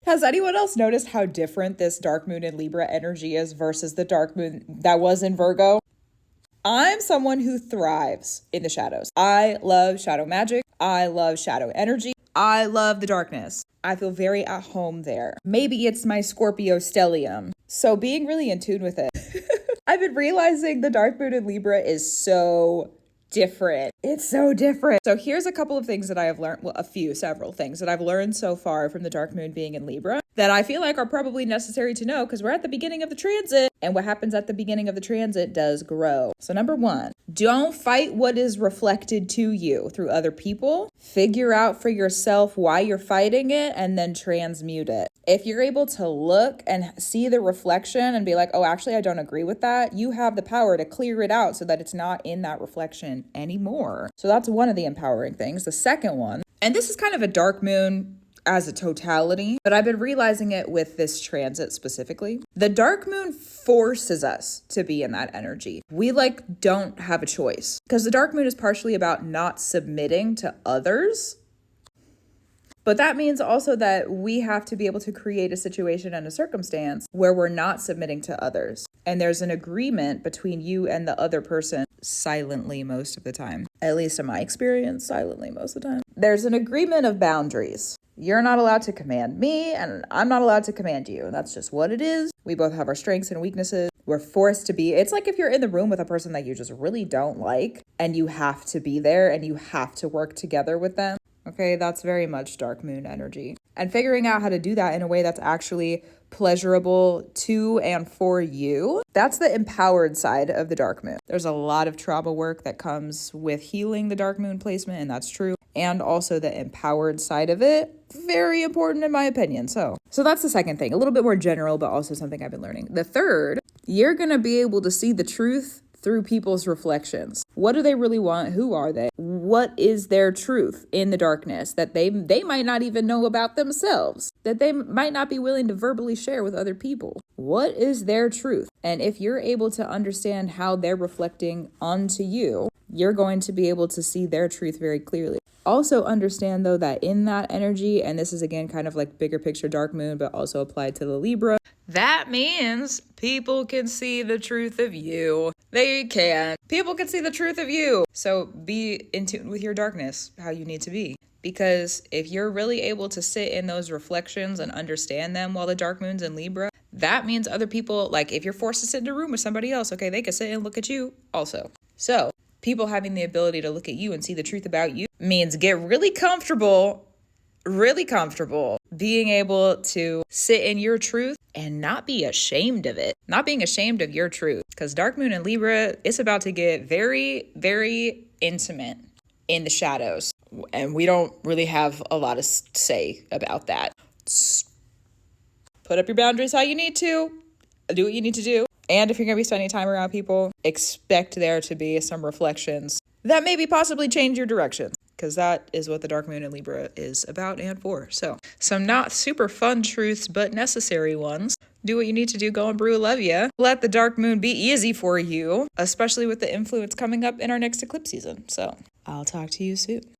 Has anyone else noticed how different this dark moon in Libra energy is versus the dark moon that was in Virgo? I'm someone who thrives in the shadows. I love shadow magic. I love shadow energy. I love the darkness. I feel very at home there. Maybe it's my Scorpio stellium. So being really in tune with it. I've been realizing the dark moon in Libra is so different. It's so different. So here's a couple of things that I have learned, well, several things that I've learned so far from the dark moon being in Libra that I feel like are probably necessary to know because we're at the beginning of the transit, and what happens at the beginning of the transit does grow. So number one, don't fight what is reflected to you through other people. Figure out for yourself why you're fighting it and then transmute it. If you're able to look and see the reflection and be like, oh, actually, I don't agree with that, you have the power to clear it out so that it's not in that reflection anymore. So that's one of the empowering things. The second one, and this is kind of a dark moon as a totality, but I've been realizing it with this transit specifically. The dark moon forces us to be in that energy. We don't have a choice because the dark moon is partially about not submitting to others. But that means also that we have to be able to create a situation and a circumstance where we're not submitting to others. And there's an agreement between you and the other person silently most of the time. At least in my experience, silently most of the time. There's an agreement of boundaries. You're not allowed to command me and I'm not allowed to command you. That's just what it is. We both have our strengths and weaknesses. We're forced to be. It's like if you're in the room with a person that you just really don't like and you have to be there and you have to work together with them. Okay, that's very much dark moon energy. And figuring out how to do that in a way that's actually pleasurable to and for you, that's the empowered side of the dark moon. There's a lot of trauma work that comes with healing the dark moon placement, and that's true. And also the empowered side of it, very important in my opinion. So that's the second thing, a little bit more general, but also something I've been learning. The third, you're going to be able to see the truth through people's reflections. What do they really want? Who are they? What is their truth in the darkness that they might not even know about themselves, that they might not be willing to verbally share with other people? What is their truth? And if you're able to understand how they're reflecting onto you, you're going to be able to see their truth very clearly. Also understand though that in that energy, and this is again kind of like bigger picture dark moon, but also applied to the Libra, that means people can see the truth of you. They can. People can see the truth of you. So be in tune with your darkness, how you need to be. Because if you're really able to sit in those reflections and understand them while the dark moon's in Libra, that means other people, like if you're forced to sit in a room with somebody else, okay, they can sit and look at you also. So people having the ability to look at you and see the truth about you means get really comfortable being able to sit in your truth and not be ashamed of it, not being ashamed of your truth. Because dark moon in Libra, it's about to get very, very intimate in the shadows. And we don't really have a lot to say about that. Put up your boundaries how you need to. Do what you need to do. And if you're going to be spending time around people, expect there to be some reflections that maybe possibly change your directions. Because that is what the dark moon in Libra is about and for. So some not super fun truths, but necessary ones. Do what you need to do. Go and brew a love ya. Let the dark moon be easy for you, especially with the influence coming up in our next eclipse season. So I'll talk to you soon.